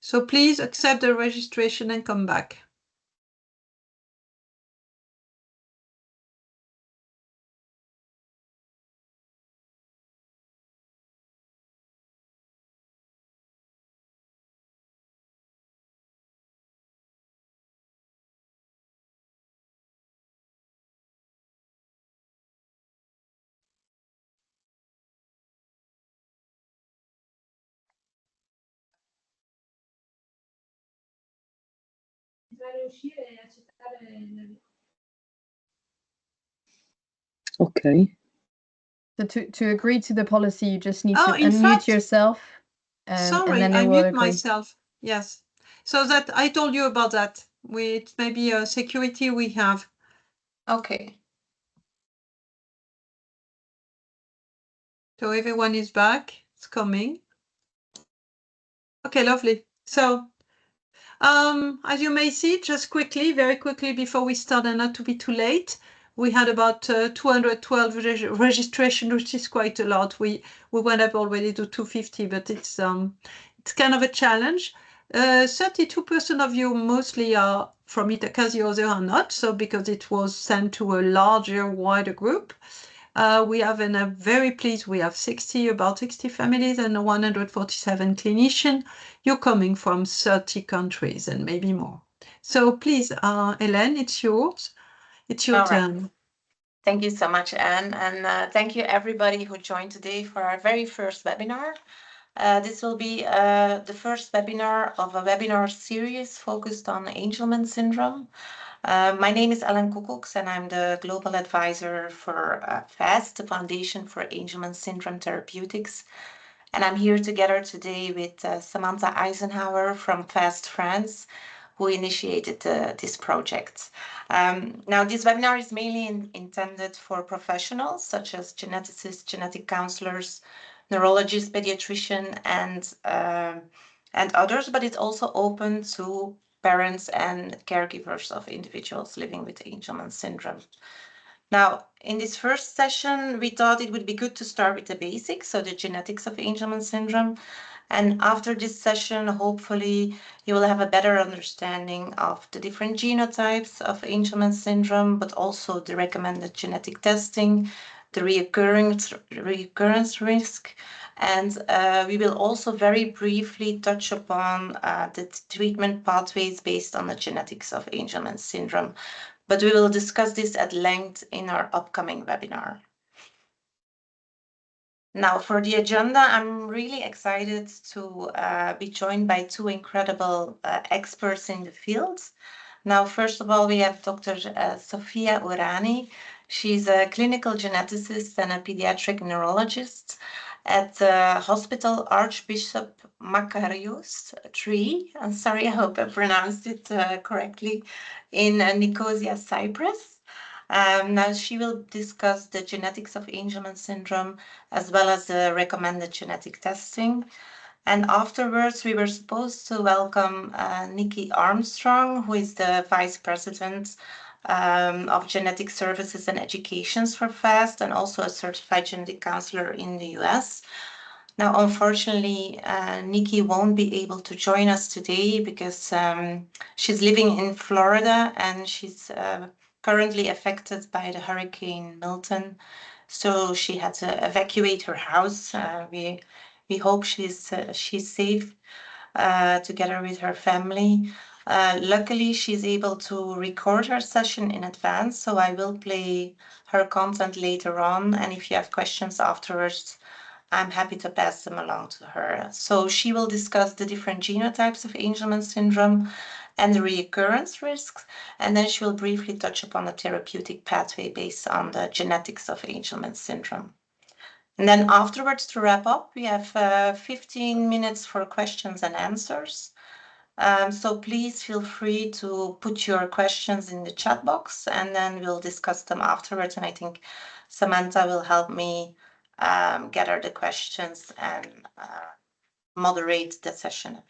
So please accept the registration and come back. Okay. So to agree to the policy, you just need Oh, to in unmute fact, yourself. sorry, and then I they will mute agree. myself. Yes. So that I told you about that. With maybe a security we have. Okay. So everyone is back. It's coming. Okay, lovely. So as you may see, just quickly, very quickly before we start and not to be too late, we had about 212 registration, which is quite a lot. We went up already to 250, but it's kind of a challenge. 32% of you mostly are from ITHACA, the others are not, so because it was sent to a larger, wider group. We have, and I'm very pleased, we have about 60 families and 147 clinicians. You're coming from 30 countries and maybe more. So please, Hélène, it's yours. It's your turn. Right. Thank you so much, Anne. And thank you everybody who joined today for our very first webinar. This will be the first webinar of a webinar series focused on Angelman syndrome. My name is Ellen Koekoeks, and I'm the Global Advisor for FAST, the Foundation for Angelman Syndrome Therapeutics. And I'm here together today with Samantha Eisenhower from FAST France, who initiated this project. Now, this webinar is mainly intended for professionals such as geneticists, genetic counselors, neurologists, pediatricians, and others, but it's also open to parents and caregivers of individuals living with Angelman syndrome. Now, in this first session, we thought it would be good to start with the basics, so the genetics of Angelman syndrome. And after this session, hopefully, you will have a better understanding of the different genotypes of Angelman syndrome, but also the recommended genetic testing, the recurrence risk. And we will also very briefly touch upon the treatment pathways based on the genetics of Angelman syndrome. But we will discuss this at length in our upcoming webinar. Now, for the agenda, I'm really excited to be joined by two incredible experts in the field. Now, first of all, we have Dr. Sofia Urani. She's a clinical geneticist and a pediatric neurologist at the Hospital Archbishop Makarios III. I'm sorry, I hope I pronounced it correctly, in Nicosia, Cyprus. Now, she will discuss the genetics of Angelman syndrome as well as the recommended genetic testing. And afterwards, we were supposed to welcome Nikki Armstrong, who is the Vice President of Genetic Services and Educations for FAST and also a certified genetic counselor in the US. Now, unfortunately, Nikki won't be able to join us today because she's living in Florida and she's currently affected by the Hurricane Milton. So she had to evacuate her house. We hope she's safe together with her family. Luckily, she's able to record her session in advance, so I will play her content later on. And if you have questions afterwards, I'm happy to pass them along to her. So she will discuss the different genotypes of Angelman syndrome and the recurrence risks, and then she will briefly touch upon the therapeutic pathway based on the genetics of Angelman syndrome. And then afterwards, to wrap up, we have 15 minutes for questions and answers. So please feel free to put your questions in the chat box, and then we'll discuss them afterwards. And I think Samantha will help me gather the questions and moderate the session.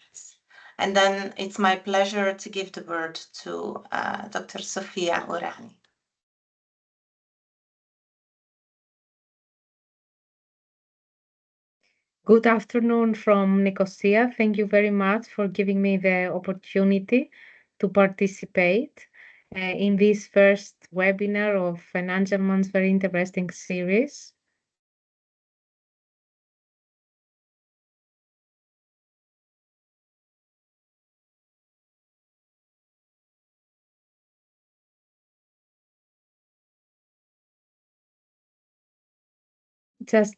And then it's my pleasure to give the word to Dr. Sofia Urani. Good afternoon from Nicosia. Thank you very much for giving me the opportunity to participate in this first webinar of an Angelman's very interesting series. Just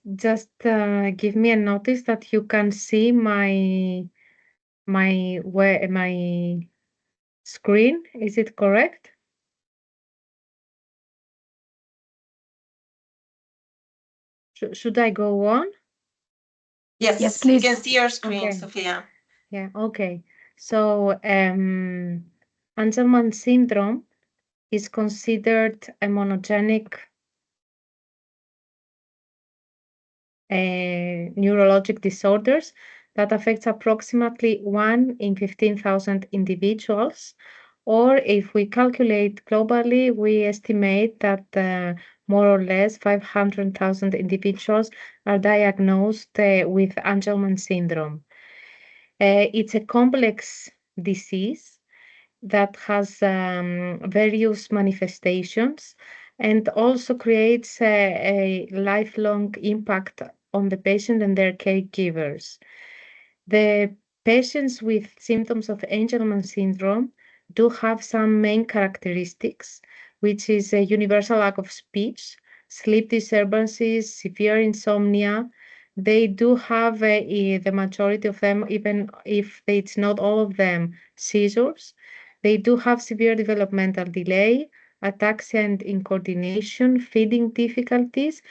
give me a notice that you can see my screen. Is it correct? Should I go on? Yes, Yes, we please. can see your screen, Okay. Sophia. Yeah, okay. So Angelman syndrome is considered a monogenic neurologic disorders that affects approximately 1 in 15,000 individuals. Or if we calculate globally, we estimate that more or less 500,000 individuals are diagnosed with Angelman syndrome. It's a complex disease that has various manifestations and also creates a lifelong impact on the patient and their caregivers. The patients with symptoms of Angelman syndrome do have some main characteristics, which is a universal lack of speech, sleep disturbances, severe insomnia. They do have the majority of them, even if it's not all of them, seizures. They do have severe developmental delay, ataxia and incoordination, feeding difficulties.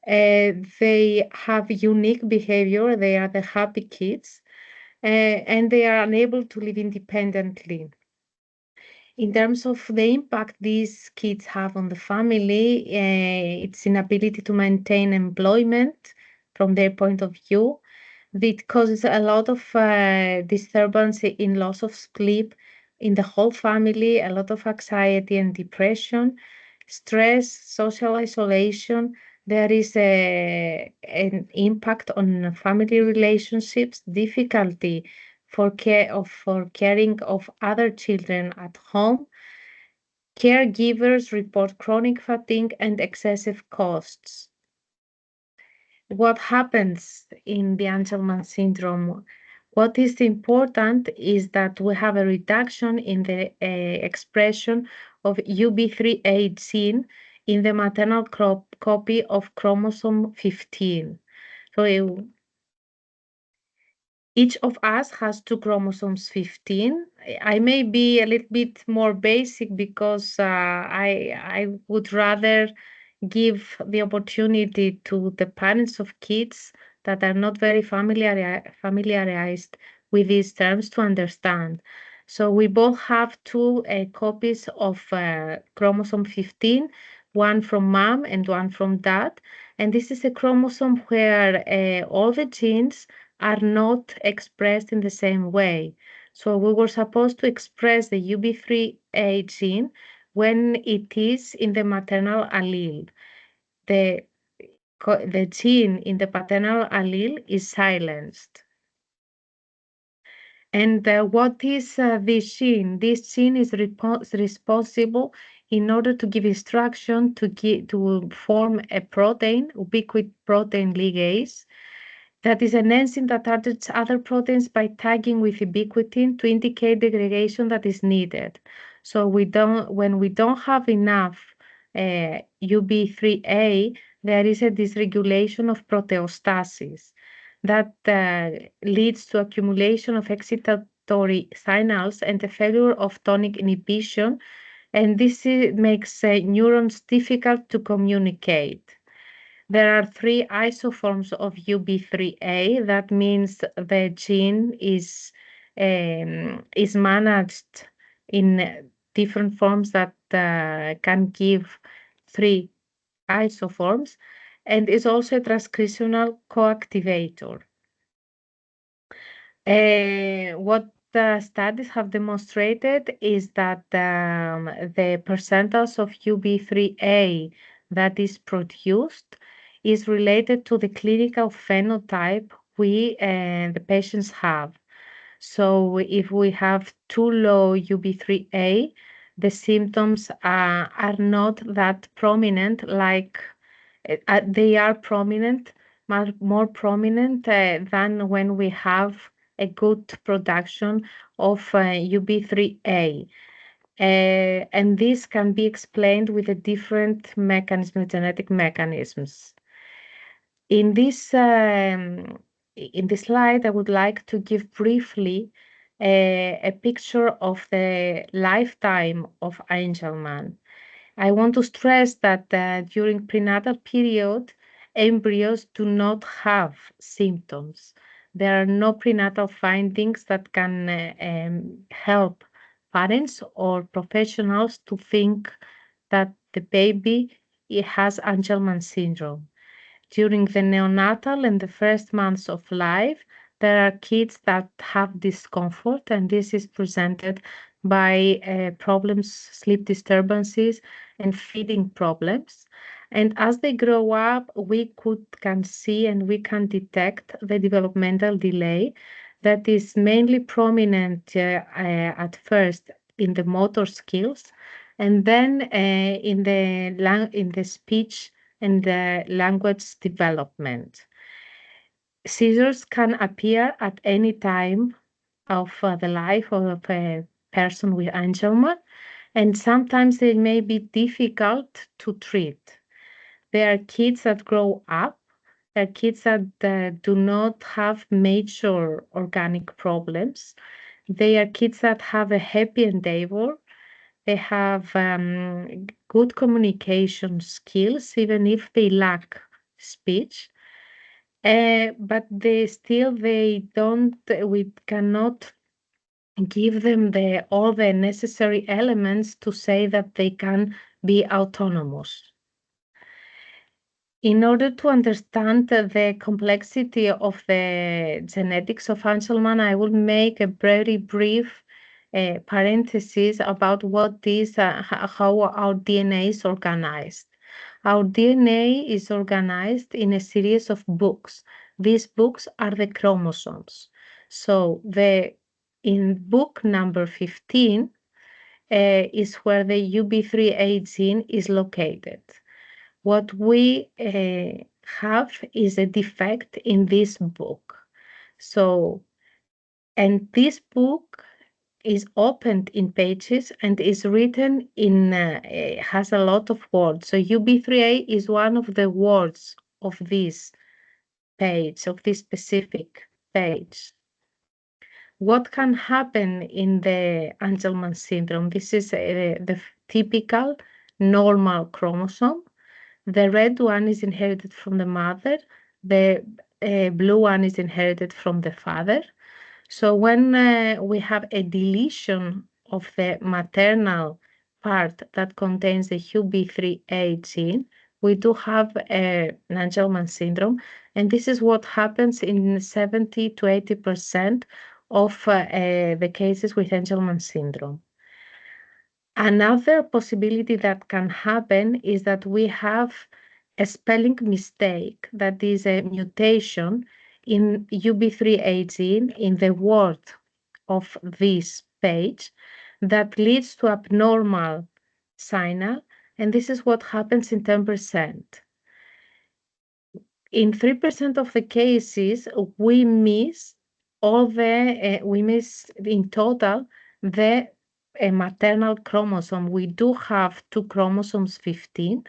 They have unique behavior. They are the happy kids, and they are unable to live independently. In terms of the impact these kids have on the family, its inability to maintain employment from their point of view. It causes a lot of disturbance in loss of sleep in the whole family, a lot of anxiety and depression, stress, social isolation. There is an impact on family relationships, difficulty for caring of other children at home. Caregivers report chronic fatigue and excessive costs. What happens in the Angelman syndrome? What is important is that we have a reduction in the expression of UB3A gene in the maternal copy of chromosome 15. So each of us has 2 chromosomes 15. I may be a little bit more basic because I would rather give the opportunity to the parents of kids that are not very familiarized with these terms to understand. So we both have 2 copies of chromosome 15, one from mom and one from dad. And this is a chromosome where all the genes are not expressed in the same way. So we were supposed to express the UB3A gene when it is in the maternal allele. The gene in the paternal allele is silenced. And what is this gene? This gene is responsible in order to give instruction to form a protein, ubiquitin protein ligase. That is an enzyme that targets other proteins by tagging with ubiquitin to indicate degradation that is needed. So when we don't have enough UB3A, there is a dysregulation of proteostasis that leads to accumulation of excitatory signals and the failure of tonic inhibition, and this makes neurons difficult to communicate. There are 3 isoforms of UB3A. That means the gene is managed in different forms that can give 3 isoforms, and is also a transcriptional coactivator. What the studies have demonstrated is that the percentage of UB3A that is produced is related to the clinical phenotype the patients have. So if we have too low UB3A, the symptoms are not that prominent, like they are prominent, more prominent than when we have a good production of UB3A. And this can be explained with a different mechanism, genetic mechanisms. In this slide, I would like to give briefly a picture of the lifetime of Angelman. I want to stress that during prenatal period, embryos do not have symptoms. There are no prenatal findings that can help parents or professionals to think that the baby has Angelman syndrome. During the neonatal and the first months of life, there are kids that have discomfort, and this is presented by problems, sleep disturbances, and feeding problems. And as they grow up, we can see and we can detect the developmental delay that is mainly prominent at first in the motor skills, and then in the speech and the language development. Seizures can appear at any time of the life of a person with Angelman, and sometimes they may be difficult to treat. There are kids that grow up, there are kids that do not have major organic problems. They are kids that have a happy endeavor. They have good communication skills, even if they lack speech. But we cannot give them all the necessary elements to say that they can be autonomous. In order to understand the complexity of the genetics of Angelman, I will make a very brief parenthesis about what is, how our DNA is organized. Our DNA is organized in a series of books. These books are the chromosomes. So in book number 15 is where the UB3A gene is located. What we have is a defect in this book. So, and this book is opened in pages and is written in, has a lot of words. So UB3A is one of the words of this page, of this specific page. What can happen in the Angelman syndrome? This is the typical normal chromosome. The red one is inherited from the mother. The blue one is inherited from the father. So when we have a deletion of the maternal part that contains the UB3A gene, we do have an Angelman syndrome. And this is what happens in 70 to 80% of the cases with Angelman syndrome. Another possibility that can happen is that we have a spelling mistake, that is a mutation in UB3A gene in the word of this page that leads to abnormal signal, and this is what happens in 10%. In 3% of the cases, we miss in total the a maternal chromosome. We do have 2 chromosomes 15,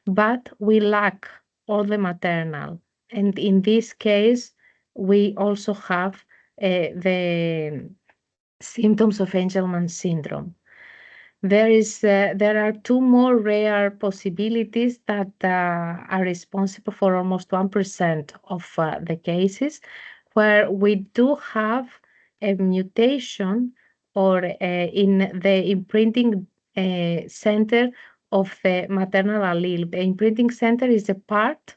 but we lack all the maternal. And in this case, we also have the symptoms of Angelman syndrome. There are 2 more rare possibilities that are responsible for almost 1% of the cases, where we do have a mutation or in the imprinting center of the maternal allele. The imprinting center is a part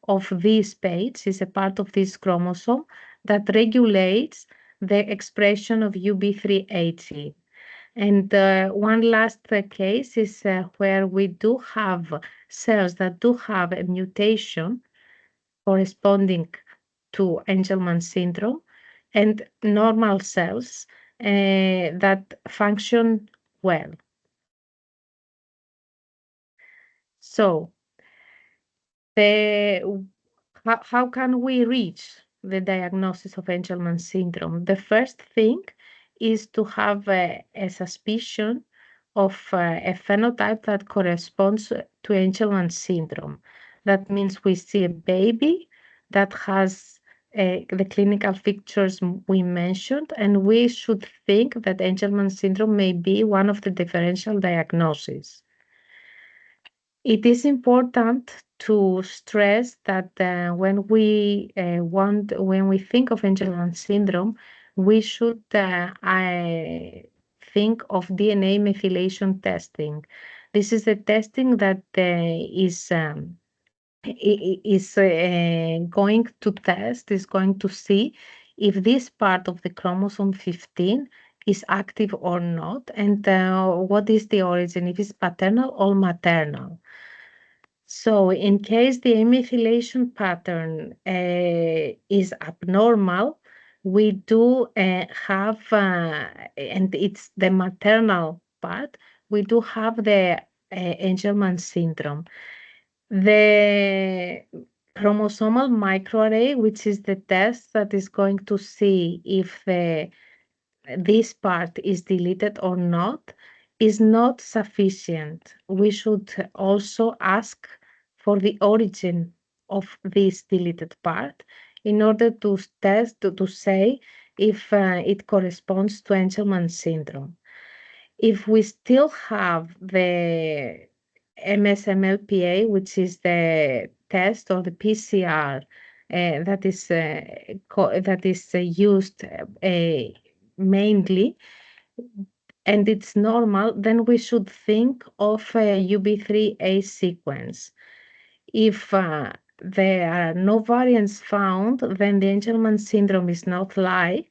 of this page, is a part of this chromosome that regulates the expression of UB3A gene. And one last case is where we do have cells that do have a mutation corresponding to Angelman syndrome and normal cells that function well. So, how can we reach the diagnosis of Angelman syndrome? The first thing is to have a suspicion of a phenotype that corresponds to Angelman syndrome. That means we see a baby that has the clinical features we mentioned, and we should think that Angelman syndrome may be one of the differential diagnoses. It is important to stress that when we think of Angelman syndrome, we should think of DNA methylation testing. This is a testing that is going to see if this part of the chromosome 15 is active or not, and what is the origin, if it's paternal or maternal. So in case the amethylation pattern is abnormal, we do have, and it's the maternal part, we do have the Angelman syndrome. The chromosomal microarray, which is the test that is going to see if this part is deleted or not, is not sufficient. We should also ask for the origin of this deleted part in order to test, to say if it corresponds to Angelman syndrome. If we still have the MSMLPA, which is the test or the PCR that is used mainly, and it's normal, then we should think of a UB3A sequence. If there are no variants found, then the Angelman syndrome is not like,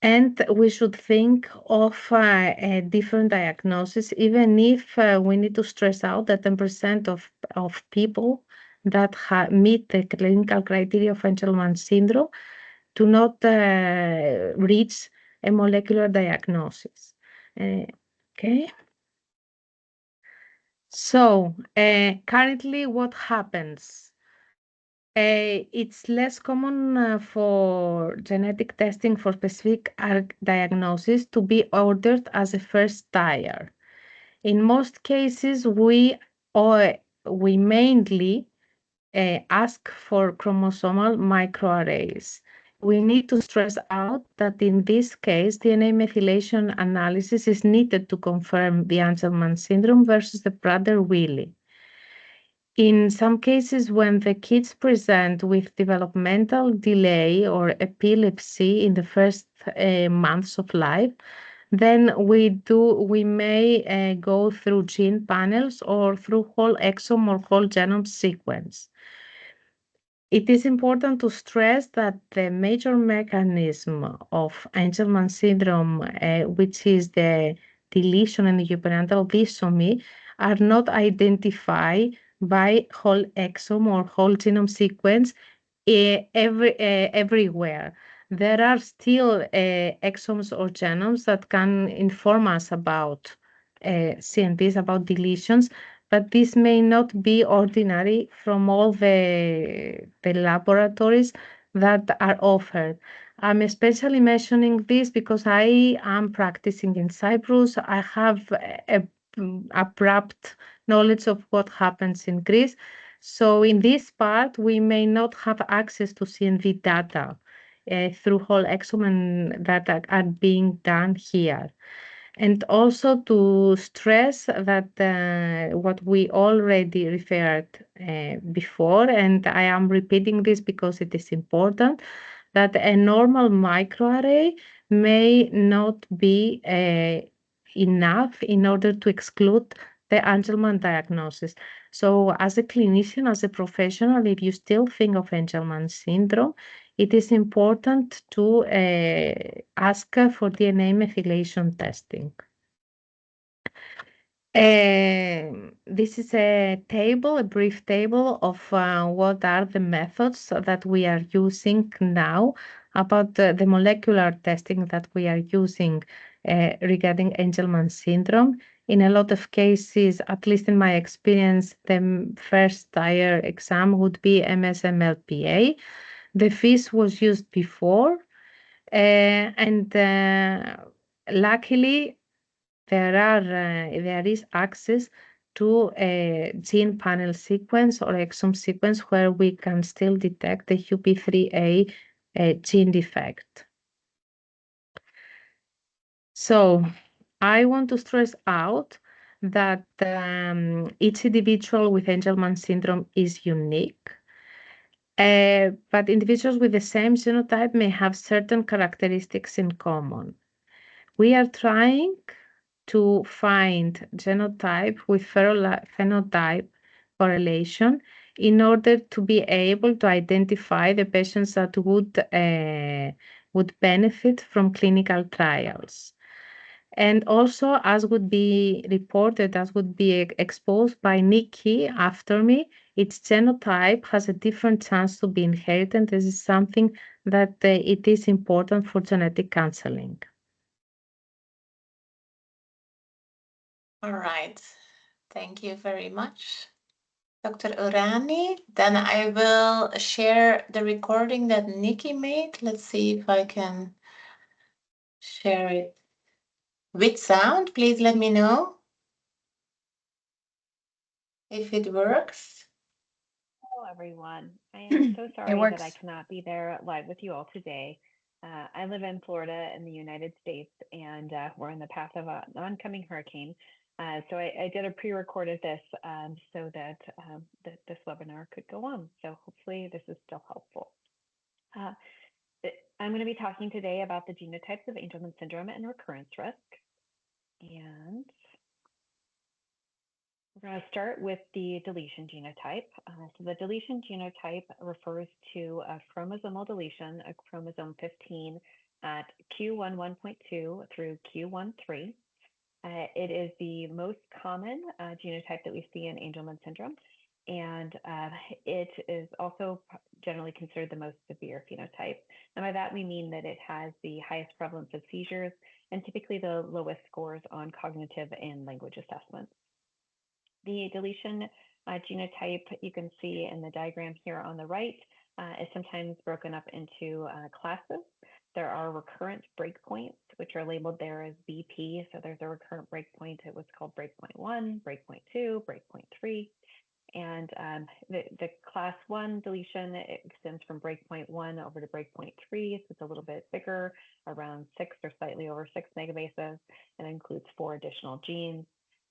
and we should think of a different diagnosis, even if we need to stress out that 10% of people that meet the clinical criteria of Angelman syndrome do not reach a molecular diagnosis. Okay. So currently what happens? It's less common for genetic testing for specific diagnosis to be ordered as a first tier. In most cases, we mainly ask for chromosomal microarrays. We need to stress out that in this case, DNA methylation analysis is needed to confirm the Angelman syndrome versus the Prader-Willi. In some cases, when the kids present with developmental delay or epilepsy in the first months of life, then we may go through gene panels or through whole exome or whole genome sequence. It is important to stress that the major mechanism of Angelman syndrome, which is the deletion and the perianal disomy, are not identified by whole exome or whole genome sequence everywhere. There are still exomes or genomes that can inform us about CNPs, about deletions, but this may not be ordinary from all the laboratories that are offered. I'm especially mentioning this because I am practicing in Cyprus. I have a abrupt knowledge of what happens in Greece. So in this part, we may not have access to CNV data through whole exome that are being done here. And also to stress that what we already referred before, and I am repeating this because it is important, that a normal microarray may not be enough in order to exclude the Angelman diagnosis. So as a clinician, as a professional, if you still think of Angelman syndrome, it is important to ask for DNA methylation testing. This is a table, a brief table of what are the methods that we are using now about the molecular testing that we are using regarding Angelman syndrome. In a lot of cases, at least in my experience, the first tier exam would be MSMLPA. The FIS was used before, and luckily, there is access to a gene panel sequence or exome sequence where we can still detect the UP3A gene defect. So I want to stress out that each individual with Angelman syndrome is unique. But individuals with the same genotype may have certain characteristics in common. We are trying to find genotype with phenotype correlation in order to be able to identify the patients that would benefit from clinical trials. And also, as would be reported, as would be exposed by Nikki after me, its genotype has a different chance to be inherited. This is something that it is important for genetic counseling. All right. Thank you very much, Dr. Urani. Then I will share the recording that Nikki made. Let's see if I can share it with sound. Please let me know if it works. Hello, everyone. I am so sorry that I works. cannot be there live with you all today. I live in Florida in the United States, and we're in the path of an oncoming hurricane. So I did a pre-recorded this so that this webinar could go on. So hopefully this is still helpful. I'm going to be talking today about the genotypes of Angelman syndrome and recurrence risk. And we're going to start with the deletion genotype. So the deletion genotype refers to a chromosomal deletion, a chromosome 15 at Q11.2 through Q13. It is the most common genotype that we see in Angelman syndrome, and it is also generally considered the most severe phenotype. And by that, we mean that it has the highest prevalence of seizures and typically the lowest scores on cognitive and language assessments. The deletion genotype you can see in the diagram here on the right is sometimes broken up into classes. There are recurrent breakpoints, which are labeled there as BP. So there's a recurrent breakpoint. It was called breakpoint 1, breakpoint 2, breakpoint 3. And the class 1 deletion extends from breakpoint 1 over to breakpoint 3. So it's a little bit bigger, around 6 or slightly over 6 megabases, and includes 4 additional genes.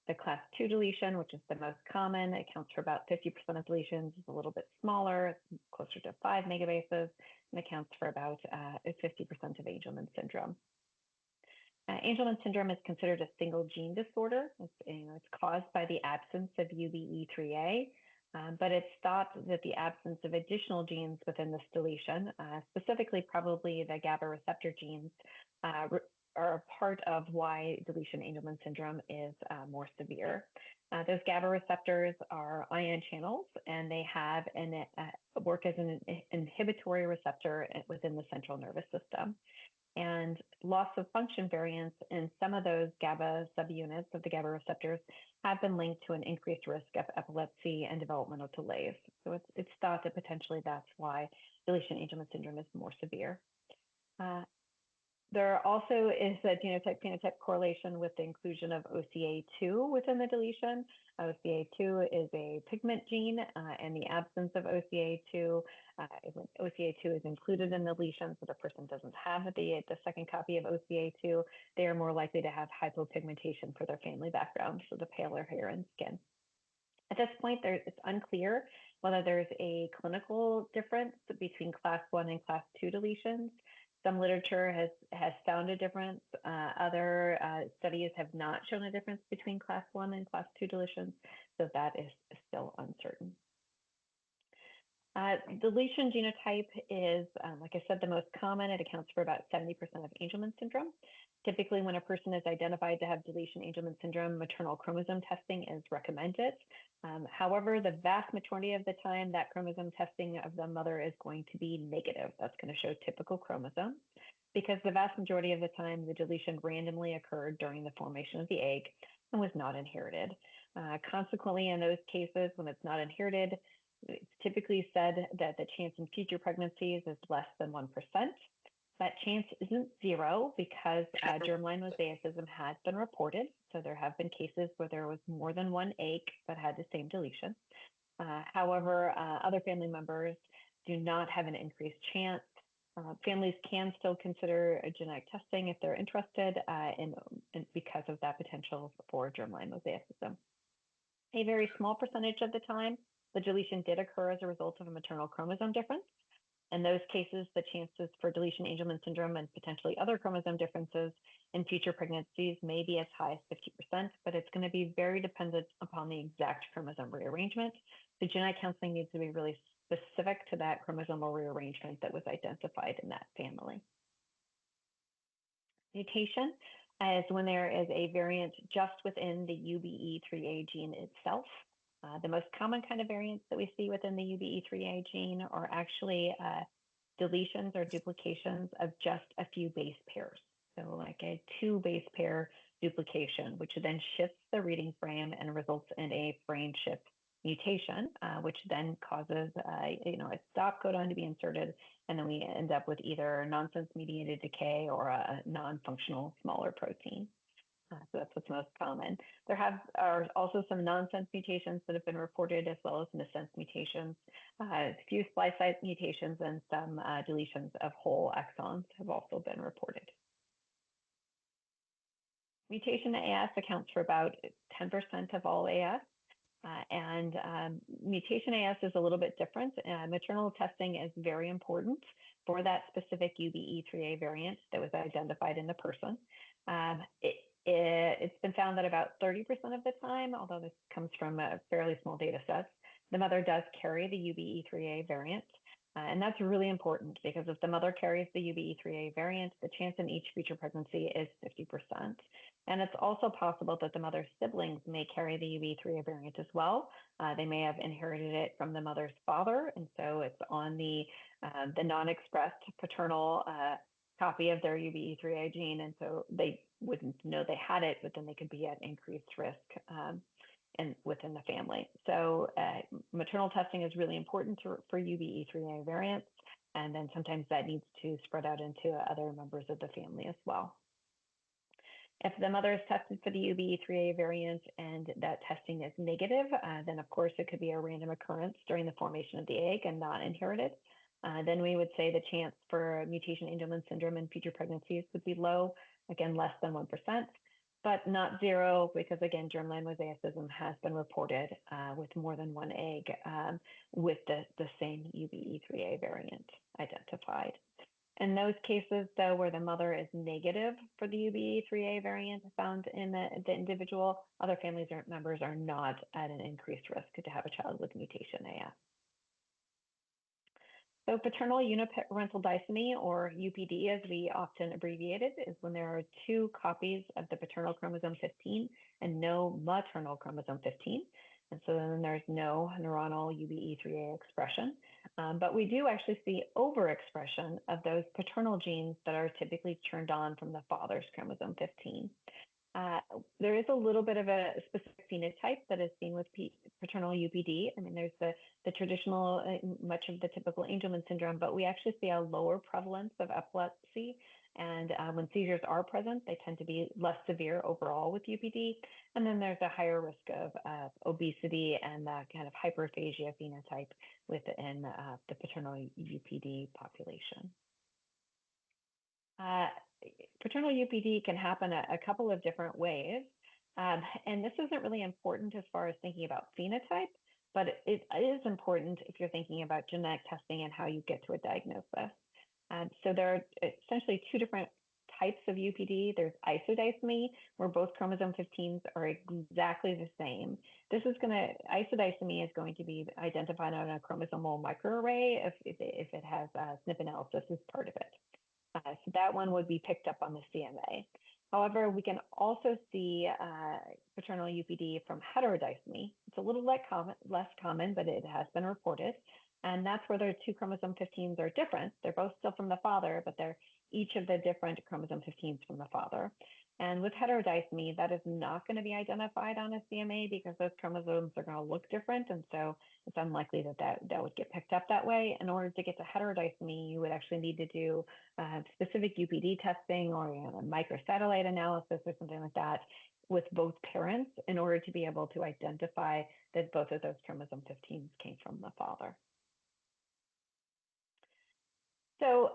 The class 2 deletion, which is the most common, accounts for about 50% of deletions, is a little bit smaller, closer to 5 megabases, and accounts for about 50% of Angelman syndrome. Angelman syndrome is considered a single gene disorder. It's caused by the absence of UBE3A, but it's thought that the absence of additional genes within this deletion, specifically probably the GABA receptor genes, are a part of why deletion Angelman syndrome is more severe. Those GABA receptors are ion channels, and they have work as an inhibitory receptor within the central nervous system. And loss of function variants in some of those GABA subunits of the GABA receptors have been linked to an increased risk of epilepsy and developmental delays. So it's thought that potentially that's why deletion Angelman syndrome is more severe. There also is a genotype-phenotype correlation with the inclusion of OCA2 within the deletion. OCA2 is a pigment gene, and the absence of OCA2, when OCA2 is included in the deletion, so the person doesn't have the second copy of OCA2, they are more likely to have hypopigmentation for their family background, so the paler hair and skin. At this point, it's unclear whether there's a clinical difference between class 1 and class 2 deletions. Some literature has found a difference. Other studies have not shown a difference between class 1 and class 2 deletions, so that is still uncertain. Deletion genotype is, like I said, the most common. It accounts for about 70% of Angelman syndrome. Typically, when a person is identified to have deletion Angelman syndrome, maternal chromosome testing is recommended. However, the vast majority of the time, that chromosome testing of the mother is going to be negative. That's going to show typical chromosomes, because the vast majority of the time, the deletion randomly occurred during the formation of the egg and was not inherited. Consequently, in those cases, when it's not inherited, it's typically said that the chance in future pregnancies is less than 1%. That chance isn't zero, because germline mosaicism has been reported. So there have been cases where there was more than one egg that had the same deletion. However, other family members do not have an increased chance. Families can still consider genetic testing if they're interested, because of that potential for germline mosaicism. A very small percentage of the time, the deletion did occur as a result of a maternal chromosome difference. In those cases, the chances for deletion Angelman syndrome and potentially other chromosome differences in future pregnancies may be as high as 50%, but it's going to be very dependent upon the exact chromosome rearrangement. So genetic counseling needs to be really specific to that chromosomal rearrangement that was identified in that family. Mutation is when there is a variant just within the UBE3A gene itself. The most common kind of variants that we see within the UBE3A gene are actually deletions or duplications of just a few base pairs. So like a 2 base pair duplication, which then shifts the reading frame and results in a frame shift mutation, which then causes a stop codon to be inserted, and then we end up with either nonsense mediated decay or a non-functional smaller protein. So that's what's most common. There are also some nonsense mutations that have been reported, as well as missense mutations. A few splice site mutations and some deletions of whole exons have also been reported. Mutation AS accounts for about 10% of all AS. Mutation AS is a little bit different. Maternal testing is very important for that specific UBE3A variant that was identified in the person. It's been found that about 30% of the time, although this comes from a fairly small data set, the mother does carry the UBE3A variant. And that's really important, because if the mother carries the UBE3A variant, the chance in each future pregnancy is 50%. And it's also possible that the mother's siblings may carry the UBE3A variant as well. They may have inherited it from the mother's father, and so it's on the non-expressed paternal copy of their UBE3A gene, and so they wouldn't know they had it, but then they could be at increased risk within the family. So maternal testing is really important for UBE3A variants, and then sometimes that needs to spread out into other members of the family as well. If the mother is tested for the UBE3A variant and that testing is negative, then of course it could be a random occurrence during the formation of the egg and not inherited. Then we would say the chance for mutation Angelman syndrome in future pregnancies would be low, again, less than 1%, but not zero, because again, germline mosaicism has been reported with more than one egg with the same UBE3A variant identified. In those cases, though, where the mother is negative for the UBE3A variant found in the individual, other family members are not at an increased risk to have a child with mutation AS. So paternal uniparental disomy, or UPD as we often abbreviate it, is when there are 2 copies of the paternal chromosome 15 and no maternal chromosome 15. And so then there's no neuronal UBE3A expression. But we do actually see overexpression of those paternal genes that are typically turned on from the father's chromosome 15. There is a little bit of a specific phenotype that is seen with paternal UPD. I mean, there's the traditional, much of the typical Angelman syndrome, but we actually see a lower prevalence of epilepsy. And when seizures are present, they tend to be less severe overall with UPD. And then there's a higher risk of obesity and the kind of hyperphagia phenotype within the paternal UPD population. Paternal UPD can happen a couple of different ways. And this isn't really important as far as thinking about phenotype, but it is important if you're thinking about genetic testing and how you get to a diagnosis. So there are essentially 2 different types of UPD. There's isodisomy, where both chromosome 15s are exactly the same. Isodisomy is going to be identified on a chromosomal microarray if it has SNP analysis as part of it. So that one would be picked up on the CMA. However, we can also see paternal UPD from heterodisomy. It's a little less common, but it has been reported. And that's where the two chromosome 15s are different. They're both still from the father, but they're each of the different chromosome 15s from the father. And with heterodisomy, that is not going to be identified on a CMA because those chromosomes are going to look different. And so it's unlikely that would get picked up that way. In order to get to heterodisomy, you would actually need to do specific UPD testing or a microsatellite analysis or something like that with both parents in order to be able to identify that both of those chromosome 15s came from the father. So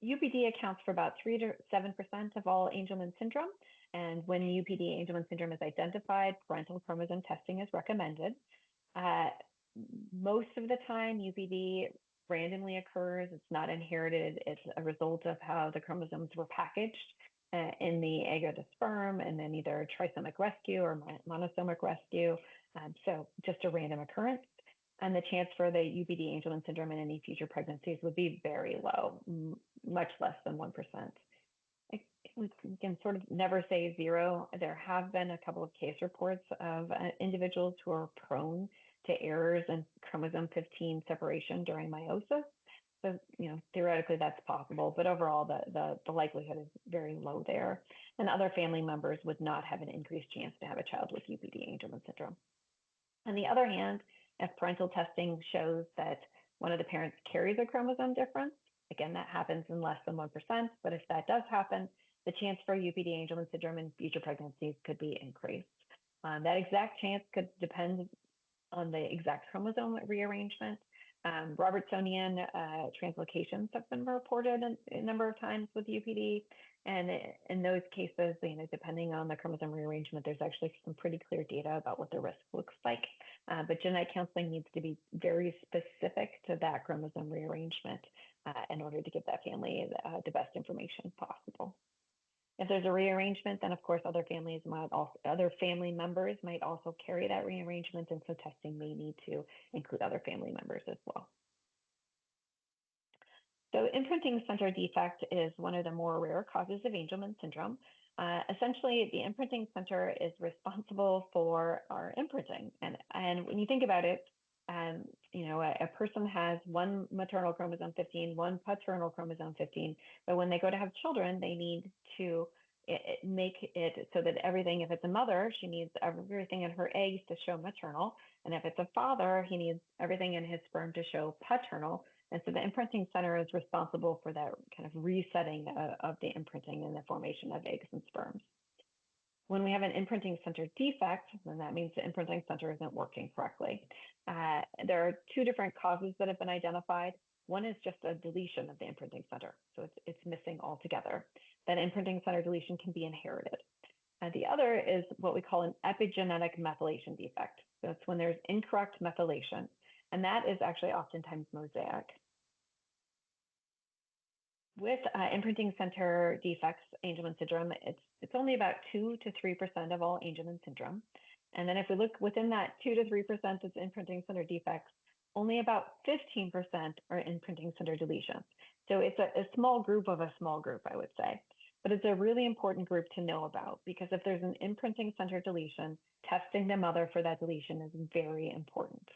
UPD accounts for about 3 to 7% of all Angelman syndrome. And when UPD Angelman syndrome is identified, parental chromosome testing is recommended. Most of the time, UPD randomly occurs. It's not inherited. It's a result of how the chromosomes were packaged in the egg or the sperm, and then either trisomic rescue or monosomic rescue. So just a random occurrence. And the chance for the UPD Angelman syndrome in any future pregnancies would be very low, much less than 1%. We can sort of never say zero. There have been a couple of case reports of individuals who are prone to errors in chromosome 15 separation during meiosis. So, theoretically that's possible, but overall the likelihood is very low there. And other family members would not have an increased chance to have a child with UPD Angelman syndrome. On the other hand, if parental testing shows that one of the parents carries a chromosome difference, again, that happens in less than 1%, but if that does happen, the chance for UPD Angelman syndrome in future pregnancies could be increased. That exact chance could depend on the exact chromosome rearrangement. Robertsonian translocations have been reported a number of times with UPD. And in those cases, depending on the chromosome rearrangement, there's actually some pretty clear data about what the risk looks like. But genetic counseling needs to be very specific to that chromosome rearrangement in order to give that family the best information possible. If there's a rearrangement, then of course other family members might also carry that rearrangement, and so testing may need to include other family members as well. So imprinting center defect is one of the more rare causes of Angelman syndrome. Essentially, the imprinting center is responsible for our imprinting, and when you think about it, a person has one maternal chromosome 15, one paternal chromosome 15, but when they go to have children, they need to make it so that everything, if it's a mother, she needs everything in her eggs to show maternal, and if it's a father, he needs everything in his sperm to show paternal. And so the imprinting center is responsible for that kind of resetting of the imprinting and the formation of eggs and sperms. When we have an imprinting center defect, then that means the imprinting center isn't working correctly. There are two different causes that have been identified. One is just a deletion of the imprinting center, so it's missing altogether. That imprinting center deletion can be inherited. The other is what we call an epigenetic methylation defect. So it's when there's incorrect methylation, and that is actually oftentimes mosaic. With imprinting center defects, Angelman syndrome, it's only about 2 to 3% of all Angelman syndrome. And then if we look within that 2 to 3% that's imprinting center defects, only about 15% are imprinting center deletions. So it's a small group of a small group, I would say. But it's a really important group to know about, because if there's an imprinting center deletion, testing the mother for that deletion is very important.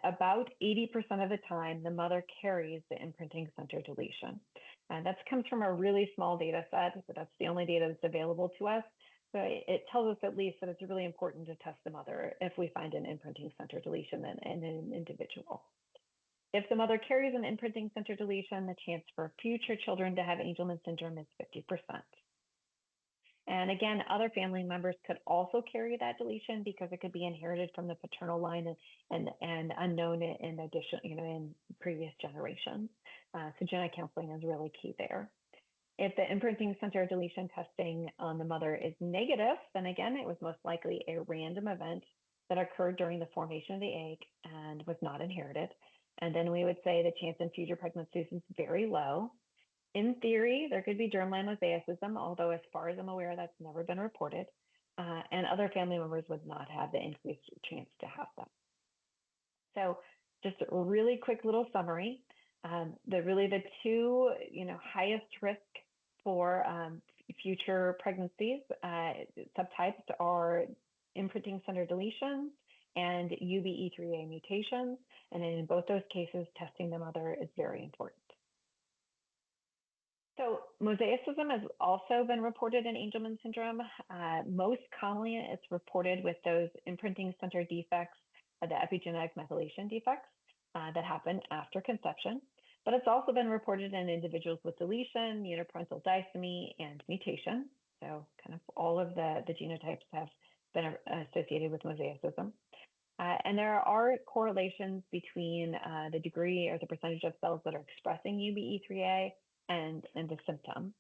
About 80% of the time, the mother carries the imprinting center deletion. That comes from a really small data set, but that's the only data that's available to us. So it tells us at least that it's really important to test the mother if we find an imprinting center deletion in an individual. If the mother carries an imprinting center deletion, the chance for future children to have Angelman syndrome is 50%. And again, other family members could also carry that deletion because it could be inherited from the paternal line and unknown in addition, in previous generations. So genetic counseling is really key there. If the imprinting center deletion testing on the mother is negative, then again, it was most likely a random event that occurred during the formation of the egg and was not inherited. And then we would say the chance in future pregnancies is very low. In theory, there could be germline mosaicism, although as far as I'm aware, that's never been reported. And other family members would not have the increased chance to have that. So just a really quick little summary. The two highest risk for future pregnancies subtypes are imprinting center deletions and UBE3A mutations. And in both those cases, testing the mother is very important. So mosaicism has also been reported in Angelman syndrome. Most commonly, it's reported with those imprinting center defects, the epigenetic methylation defects that happen after conception. But it's also been reported in individuals with deletion, uniparental disomy, and mutation. So kind of all of the genotypes have been associated with mosaicism. And there are correlations between the degree or the percentage of cells that are expressing UBE3A and the symptom.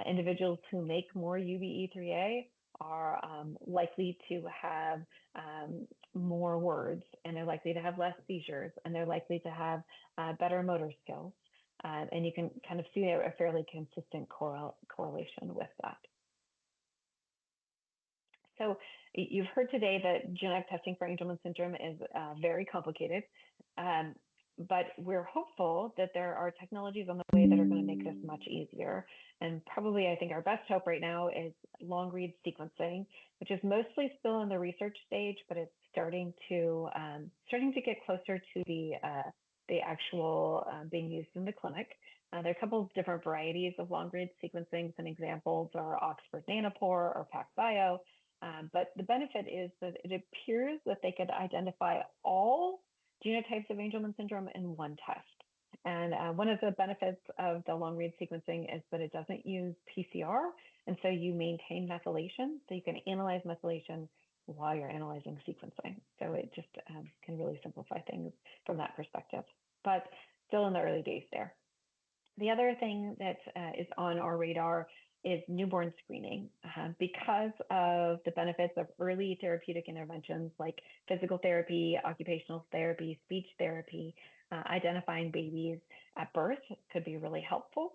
Individuals who make more UBE3A are likely to have more words, and they're likely to have less seizures, and they're likely to have better motor skills. And you can kind of see a fairly consistent correlation with that. So you've heard today that genetic testing for Angelman syndrome is very complicated, but we're hopeful that there are technologies on the way that are going to make this much easier. And probably, I think our best hope right now is long-read sequencing, which is mostly still in the research stage, but it's starting to get closer to the actual being used in the clinic. There are a couple of different varieties of long-read sequencing. Some examples are Oxford Nanopore or PacBio. But the benefit is that it appears that they could identify all genotypes of Angelman syndrome in one test. And one of the benefits of the long-read sequencing is that it doesn't use PCR, and so you maintain methylation, so you can analyze methylation while you're analyzing sequencing. So it just can really simplify things from that perspective, but still in the early days there. The other thing that is on our radar is newborn screening. Because of the benefits of early therapeutic interventions like physical therapy, occupational therapy, speech therapy, identifying babies at birth could be really helpful.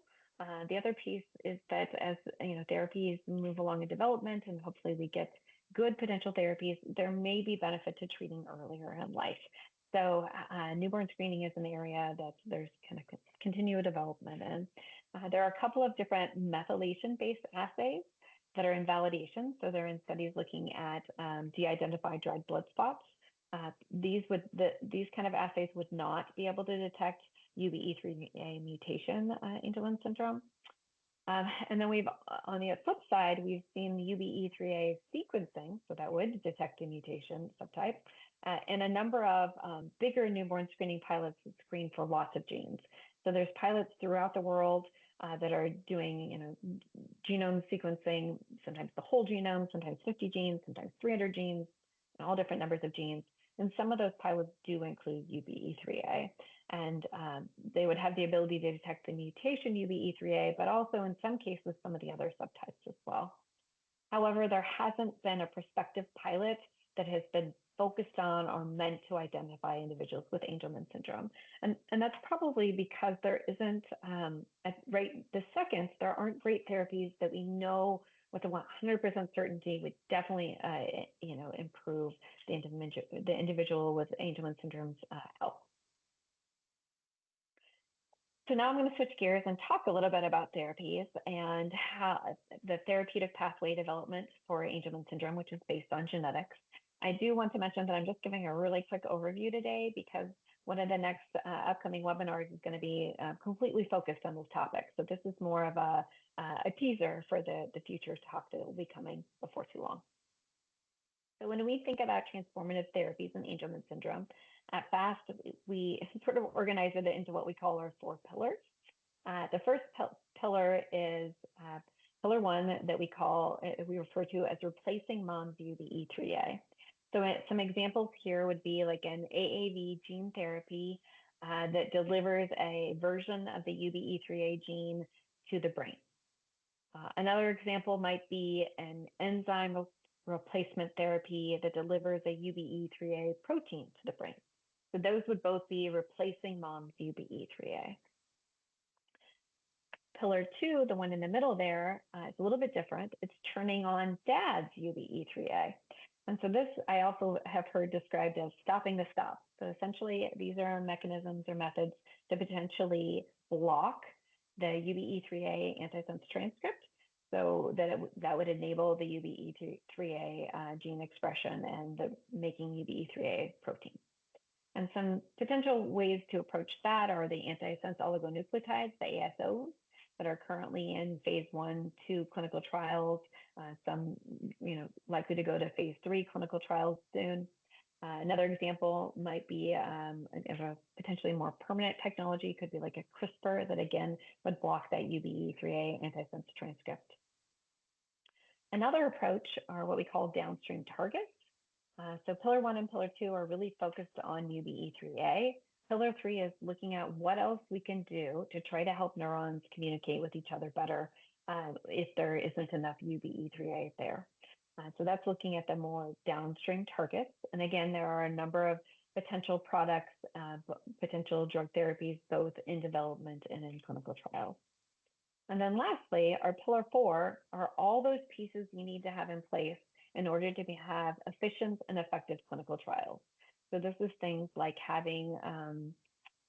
The other piece is that as therapies move along in development and hopefully we get good potential therapies, there may be benefit to treating earlier in life. So newborn screening is an area that there's kind of continued development in. There are a couple of different methylation-based assays that are in validation. So they're in studies looking at de-identified dried blood spots. These kind of assays would not be able to detect UBE3A mutation Angelman syndrome. And then on the flip side, we've seen UBE3A sequencing, so that would detect a mutation subtype, and a number of bigger newborn screening pilots that screen for lots of genes. So there's pilots throughout the world that are doing, genome sequencing, sometimes the whole genome, sometimes 50 genes, sometimes 300 genes, and all different numbers of genes. And some of those pilots do include UBE3A. And they would have the ability to detect the mutation UBE3A, but also in some cases, some of the other subtypes as well. However, there hasn't been a prospective pilot that has been focused on or meant to identify individuals with Angelman syndrome. And that's probably because there isn't, right this second, there aren't great therapies that we know with a 100% certainty would definitely, improve the individual with Angelman syndrome's health. So now I'm going to switch gears and talk a little bit about therapies and how the therapeutic pathway development for Angelman syndrome, which is based on genetics. I do want to mention that I'm just giving a really quick overview today because one of the next upcoming webinars is going to be completely focused on this topic. So this is more of a teaser for the future talk that will be coming before too long. So when we think about transformative therapies in Angelman syndrome, at FAST, we sort of organize it into what we call our 4 pillars. The first pillar is pillar 1 that we refer to as replacing mom's UBE3A. So some examples here would be like an AAV gene therapy that delivers a version of the UBE3A gene to the brain. Another example might be an enzyme replacement therapy that delivers a UBE3A protein to the brain. So those would both be replacing mom's UBE3A. pillar 2, the one in the middle there, it's a little bit different. It's turning on dad's UBE3A. And so this I also have heard described as stopping the stop. So essentially, these are mechanisms or methods to potentially block the UBE3A antisense transcript, so that would enable the UBE3A gene expression and the making UBE3A protein. And some potential ways to approach that are the antisense oligonucleotides, the ASOs, that are currently in phase 1-2 clinical trials, some likely to go to phase 3 clinical trials soon. Another example might be of a potentially more permanent technology, could be like a CRISPR that again would block that UBE3A antisense transcript. Another approach are what we call downstream targets. So pillar 1 and pillar 2 are really focused on UBE3A. Pillar 3 is looking at what else we can do to try to help neurons communicate with each other better if there isn't enough UBE3A there. So that's looking at the more downstream targets. And again, there are a number of potential products, potential drug therapies, both in development and in clinical trials. And then lastly, our pillar 4 are all those pieces you need to have in place in order to have efficient and effective clinical trials. So this is things like having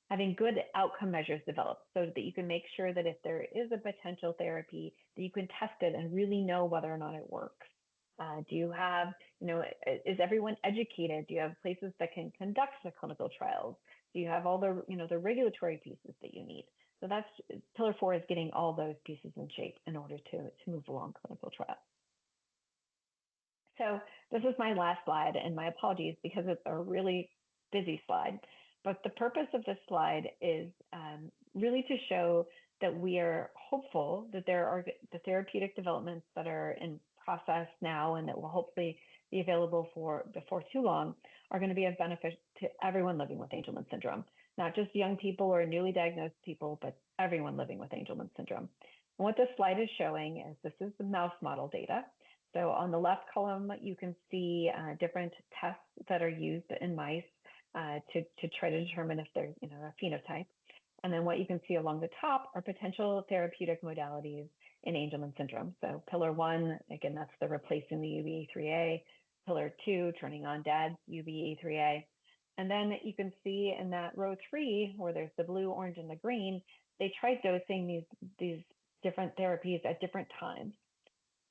good outcome measures developed so that you can make sure that if there is a potential therapy, that you can test it and really know whether or not it works. Do you have, is everyone educated? Do you have places that can conduct the clinical trials? Do you have all the, the regulatory pieces that you need? So that's pillar 4 is getting all those pieces in shape in order to move along clinical trials. So this is my last slide, and my apologies because it's a really busy slide. But the purpose of this slide is really to show that we are hopeful that there are the therapeutic developments that are in process now and that will hopefully be available before too long are going to be of benefit to everyone living with Angelman syndrome, not just young people or newly diagnosed people, but everyone living with Angelman syndrome. And what this slide is showing is this is the mouse model data. So on the left column, you can see different tests that are used in mice to try to determine if there's a phenotype. And then what you can see along the top are potential therapeutic modalities in Angelman syndrome. So pillar 1, again, that's the replacing the UBE3A. Pillar 2, turning on dad's UBE3A. And then you can see in that row 3, where there's the blue, orange, and the green, they tried dosing these different therapies at different times.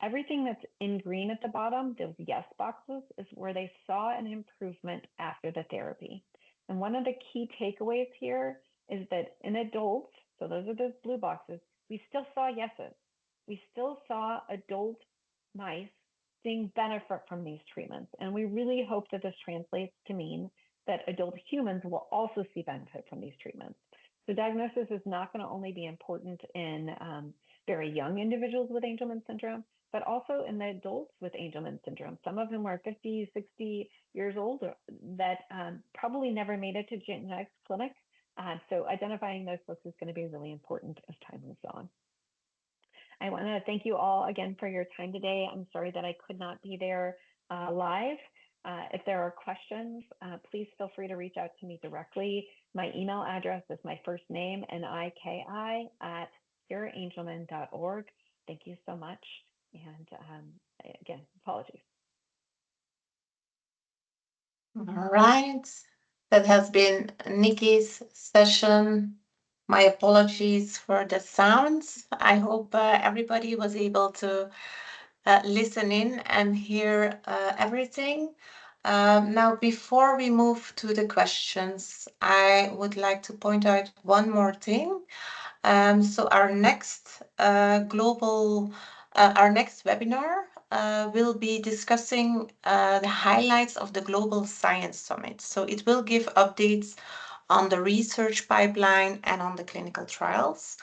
Everything that's in green at the bottom, those yes boxes, is where they saw an improvement after the therapy. And one of the key takeaways here is that in adults, so those are those blue boxes, we still saw yeses. We still saw adult mice seeing benefit from these treatments. And we really hope that this translates to mean that adult humans will also see benefit from these treatments. So diagnosis is not going to only be important in very young individuals with Angelman syndrome, but also in the adults with Angelman syndrome. Some of them are 50, 60 years old that probably never made it to genetics clinic. So identifying those folks is going to be really important as time moves on. I want to thank you all again for your time today. I'm sorry that I could not be there live. If there are questions, please feel free to reach out to me directly. My email address is my first name, NIKI@cureangelman.org. Thank you so much. And again, apologies. All right. That has been Nikki's session. My apologies for the sounds. I hope everybody was able to listen in and hear everything. Now, before we move to the questions, I would like to point out one more thing. So our next our next webinar will be discussing the highlights of the Global Science Summit. So it will give updates on the research pipeline and on the clinical trials.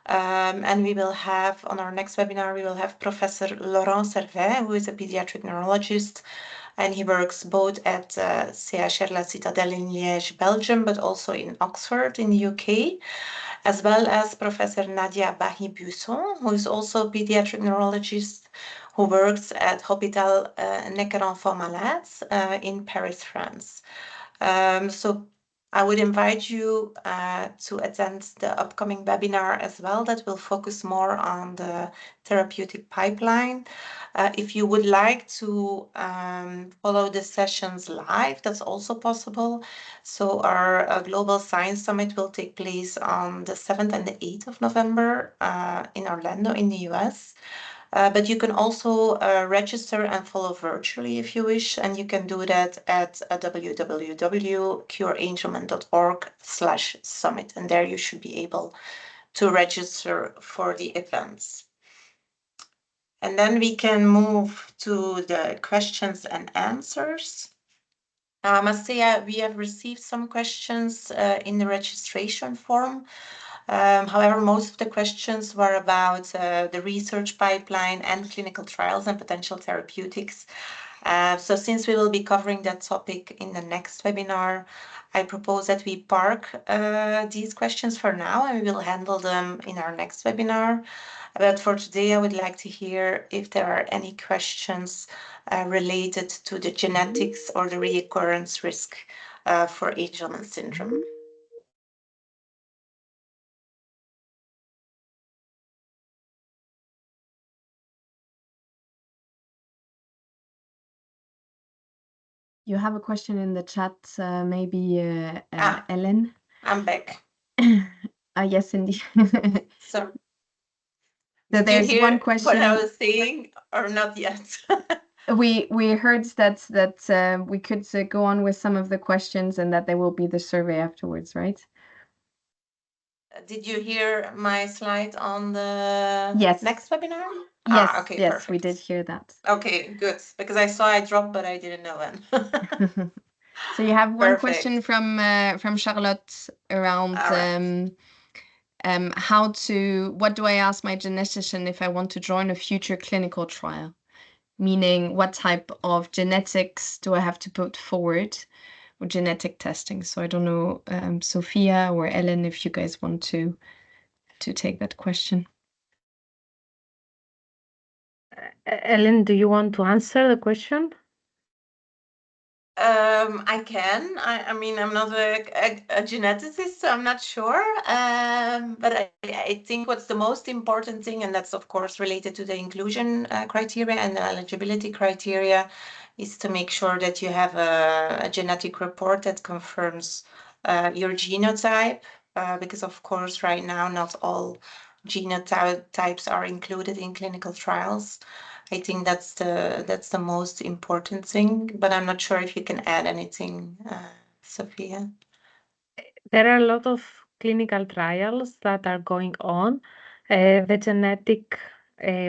And we will have, on our next webinar, we will have Professor Laurent Servet, who is a pediatric neurologist, and he works both at CHR La Citadelle in Liège, Belgium, but also in Oxford in the UK, as well as Professor Nadia Bahi-Buisson, who is also a pediatric neurologist who works at Hôpital Necker Enfants Malades in Paris, France. So I would invite you to attend the upcoming webinar as well that will focus more on the therapeutic pipeline. If you would like to follow the sessions live, that's also possible. So our Global Science Summit will take place on the 7th and the 8th of November in Orlando in the US. But you can also register and follow virtually if you wish, and you can do that at www.cureangelman.org/summit, and there you should be able to register for the events. And then we can move to the questions and answers. I must say we have received some questions in the registration form. However, most of the questions were about the research pipeline and clinical trials and potential therapeutics. So since we will be covering that topic in the next webinar, I propose that we park these questions for now and we will handle them in our next webinar. But for today, I would like to hear if there are any questions related to the genetics or the reoccurrence risk for Angelman syndrome. You have a question in the chat, maybe Ellen? I'm back. Yes, indeed. So There's you hear one question. what I was saying or not yet? We heard that we could go on with some of the questions and that there will be the survey afterwards, right? Did you hear my slide on the next webinar? Yes, okay, yes, perfect. we did hear that. Okay, good, because I saw I dropped, but I didn't know when. So you have one Perfect. question from Charlotte around what do I ask my genetician if I want to join a future clinical trial? Meaning, what type of genetics do I have to put forward or genetic testing? So I don't know, Sophia or Ellen, if you guys want to take that question. Ellen, do you want to answer the question? I can. I mean, I'm not a geneticist, so I'm not sure. But I think what's the most important thing, and that's of course related to the inclusion criteria and the eligibility criteria, is to make sure that you have a genetic report that confirms your genotype. Because of course, right now, not all genotypes are included in clinical trials. I think that's the most important thing, but I'm not sure if you can add anything, Sophia. There are a lot of clinical trials that are going on. The genetic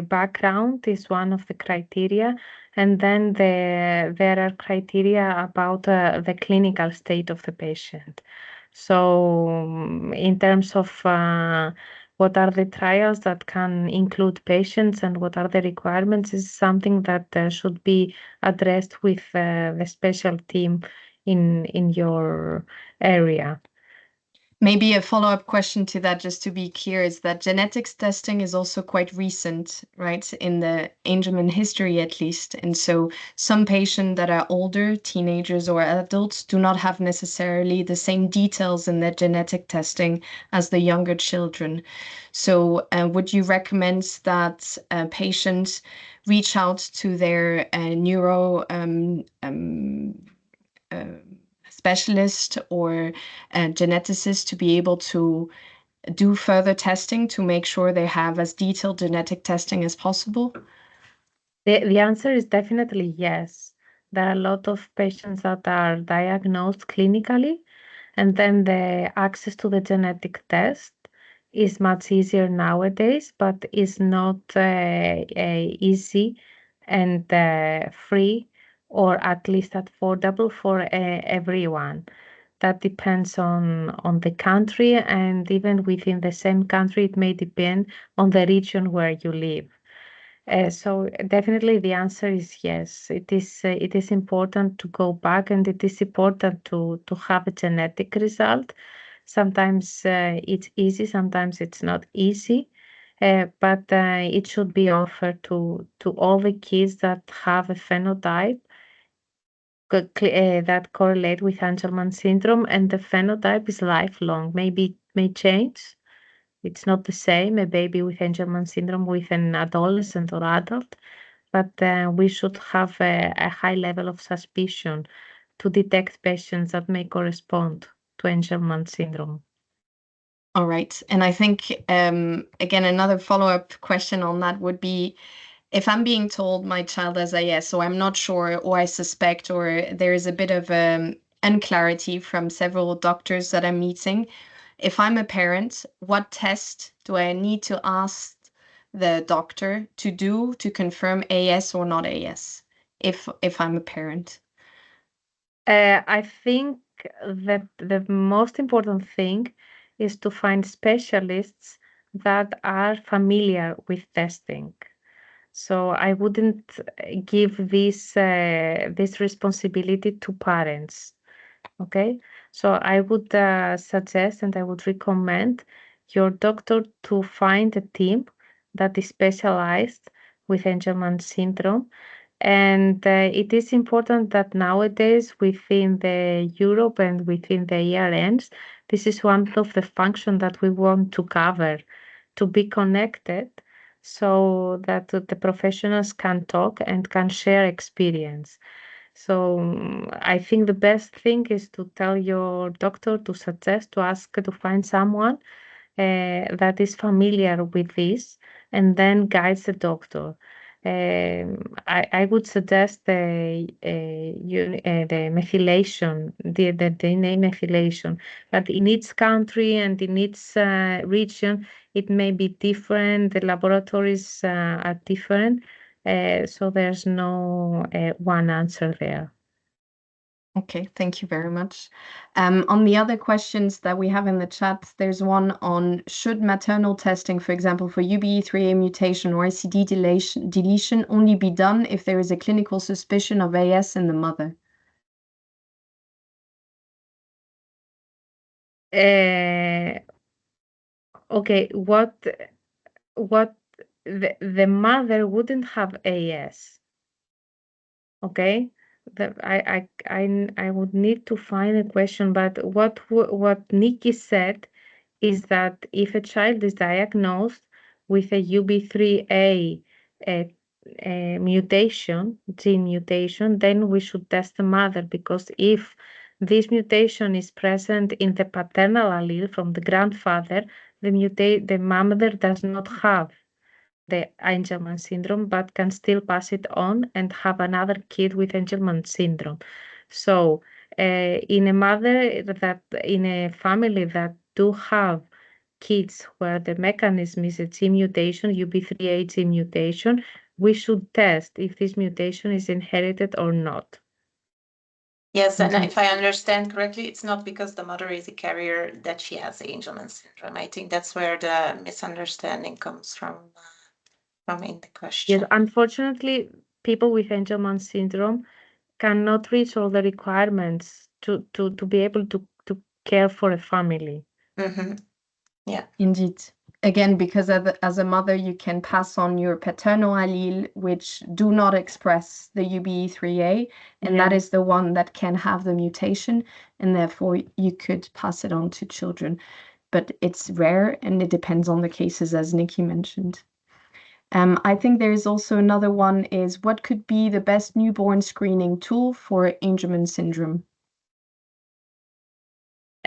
background is one of the criteria, and then there are criteria about the clinical state of the patient. So in terms of what are the trials that can include patients and what are the requirements is something that should be addressed with the special team in your area. Maybe a follow-up question to that, just to be clear, is that genetics testing is also quite recent, right, in the Angelman history at least. And so some patients that are older, teenagers or adults, do not have necessarily the same details in their genetic testing as the younger children. So would you recommend that patients reach out to their neuro specialist or geneticist to be able to do further testing to make sure they have as detailed genetic testing as possible? The answer is definitely yes. There are a lot of patients that are diagnosed clinically, and then the access to the genetic test is much easier nowadays, but is not easy and free, or at least affordable for everyone. That depends on the country, and even within the same country, it may depend on the region where you live. So definitely the answer is yes. It is important to go back, and it is important to have a genetic result. Sometimes it's easy, sometimes it's not easy, but it should be offered to all the kids that have a phenotype that correlate with Angelman syndrome, and the phenotype is lifelong. Maybe it may change. It's not the same, a baby with Angelman syndrome with an adolescent or adult, but we should have a high level of suspicion to detect patients that may correspond to Angelman syndrome. All right. And I think, again, another follow-up question on that would be, if I'm being told my child has AS, so I'm not sure, or I suspect, or there is a bit of unclarity from several doctors that I'm meeting, if I'm a parent, what test do I need to ask the doctor to do to confirm AS or not AS, if I'm a parent? I think that the most important thing is to find specialists that are familiar with testing. So I wouldn't give this responsibility to parents. Okay, so I would suggest and I would recommend your doctor to find a team that is specialized with Angelman syndrome. And it is important that nowadays within the Europe and within the ERNs, this is one of the functions that we want to cover, to be connected so that the professionals can talk and can share experience. So I think the best thing is to tell your doctor to suggest, to ask to find someone that is familiar with this and then guides the doctor. I would suggest the methylation, the DNA methylation, but in each country and in each region, it may be different. The laboratories are different. So there's no one answer there. Okay, thank you very much. On the other questions that we have in the chat, there's one on, should maternal testing, for example, for UBE3A mutation or ICD deletion only be done if there is a clinical suspicion of AS in the mother? Okay, what the mother wouldn't have AS. Okay, I would need to find a question, but what Nikki said is that if a child is diagnosed with a UB3A mutation, gene mutation, then we should test the mother, because if this mutation is present in the paternal allele from the grandfather, the mother does not have the Angelman syndrome, but can still pass it on and have another kid with Angelman syndrome. So in a family that do have kids where the mechanism is a gene mutation, UB3A gene mutation, we should test if this mutation is inherited or not. Yes, and if I understand correctly, it's not because the mother is a carrier that she has Angelman syndrome. I think that's where the misunderstanding comes from in the question. Yes, unfortunately, people with Angelman syndrome cannot reach all the requirements to be able to care for a family. Mm-hmm. Yeah. Indeed. Again, because as a mother, you can pass on your paternal allele, which do not express the UBE3A, and that is the one that can have the mutation, and therefore you could pass it on to children. But it's rare, and it depends on the cases, as Nikki mentioned. I think there is also another one is, what could be the best newborn screening tool for Angelman syndrome?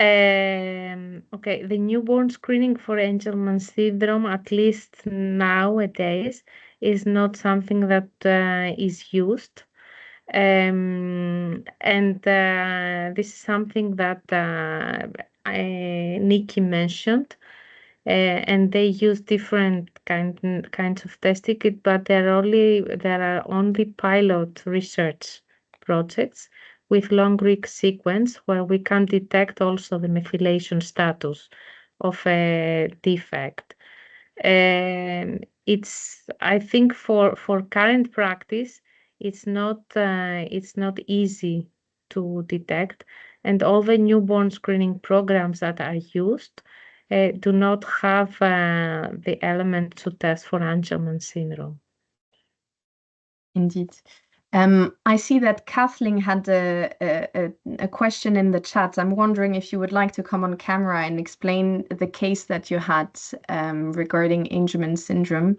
Okay, the newborn screening for Angelman syndrome, at least nowadays, is not something that is used. And this is something that Nikki mentioned. And they use different kinds of testing, but there are only pilot research projects with long read sequence where we can detect also the methylation status of a defect. I think for current practice, it's not easy to detect, and all the newborn screening programs that are used do not have the element to test for Angelman syndrome. Indeed. I see that Kathleen had a question in the chat. I'm wondering if you would like to come on camera and explain the case that you had regarding Angelman syndrome,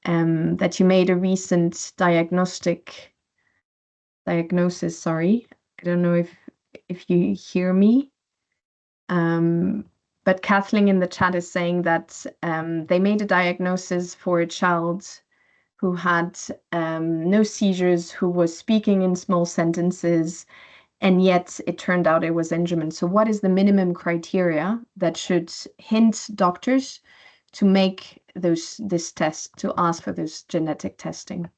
that you made a recent diagnosis, sorry. I don't know if you hear me. But Kathleen in the chat is saying that they made a diagnosis for a child who had no seizures, who was speaking in small sentences, and yet it turned out it was Angelman. So what is the minimum criteria that should hint doctors to make this test, to ask for this genetic testing?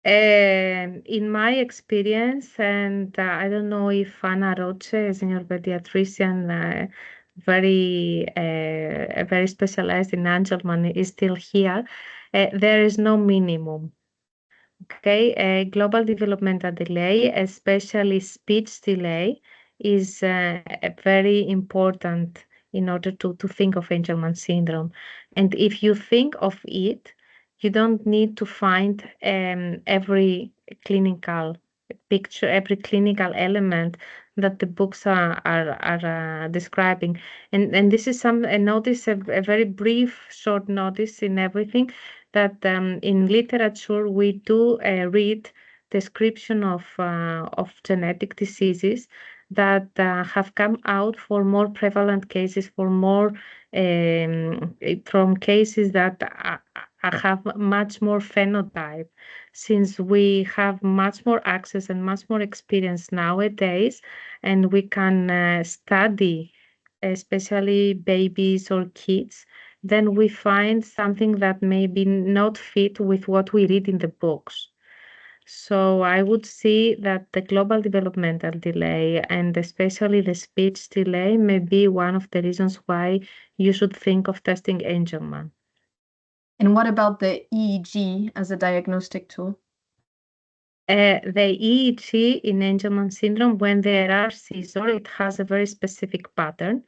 In my experience, and I don't know if Ana Roche, a senior pediatrician, very specialized in Angelman, is still here. There is no minimum. Okay, global developmental delay, especially speech delay, is very important in order to think of Angelman syndrome. And if you think of it, you don't need to find every clinical picture, every clinical element that the books are describing. And this is a notice, a very brief, short notice in everything, that in literature we do read description of genetic diseases that have come out for more prevalent cases, for more from cases that have much more phenotype, since we have much more access and much more experience nowadays, and we can study especially babies or kids, then we find something that may be not fit with what we read in the books. So I would say that the global developmental delay and especially the speech delay may be one of the reasons why you should think of testing Angelman. And what about the EEG as a diagnostic tool? The EEG in Angelman syndrome, when there are seizures, it has a very specific pattern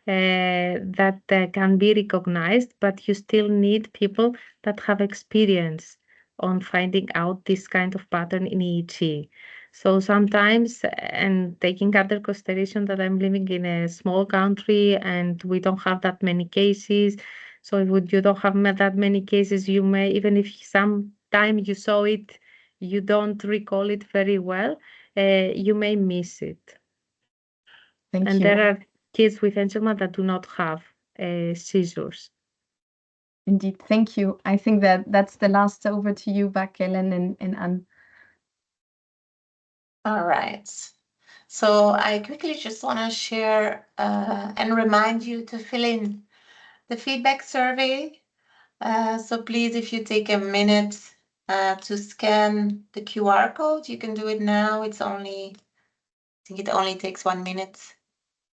that can be recognized, but you still need people that have experience on finding out this kind of pattern in EEG. So sometimes, and taking under consideration that I'm living in a small country and we don't have that many cases, so if you don't have that many cases, you may, even if sometime you saw it, you don't recall it very well, you may miss it. Thank and you. there are kids with Angelman that do not have seizures. Indeed, thank you. I think that's the last. Over to you, back Ellen and Anne. All right. So I quickly just want to share and remind you to fill in the feedback survey. So please, if you take a minute to scan the QR code, you can do it now. I think it only takes 1 minute.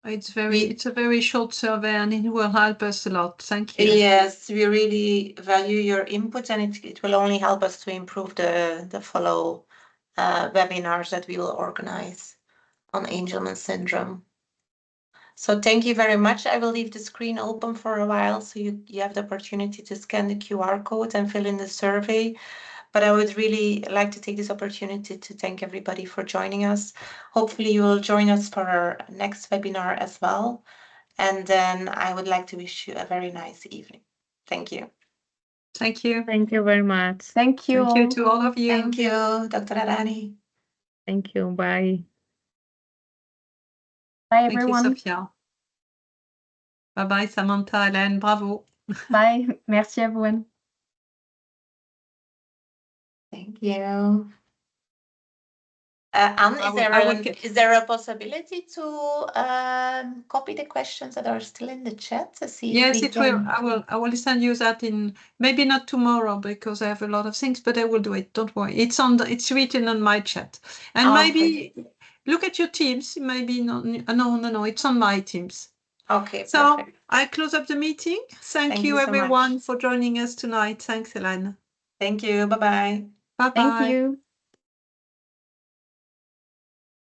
It's a very short survey and it will help us a lot. Thank you. Yes, we really value your input, and it will only help us to improve the follow webinars that we will organize on Angelman syndrome. So thank you very much. I will leave the screen open for a while so you have the opportunity to scan the QR code and fill in the survey. But I would really like to take this opportunity to thank everybody for joining us. Hopefully you will join us for our next webinar as well. And then I would like to wish you a very nice evening. Thank you. Thank you. Thank you very much. Thank you. Thank you to all of you. Thank you, Dr. Arani. Thank you. Bye. Bye, Thank you, everyone. Sophia. Bye bye, Samantha, Hélène. Bravo. Bye. Merci à vous, Anne. Thank you. Anne, is there a possibility to copy the questions that are still in the chat to see? Yes, it will. I will send you that in, maybe not tomorrow because I have a lot of things, but I will do it. Don't worry. It's written on my chat. And maybe look at your Teams. Maybe no. It's on my Teams. Okay. So perfect. I close up the meeting. Thank you so everyone much. for joining us tonight. Thanks, Hélène. Thank you. Bye-bye. Bye bye. Thank you.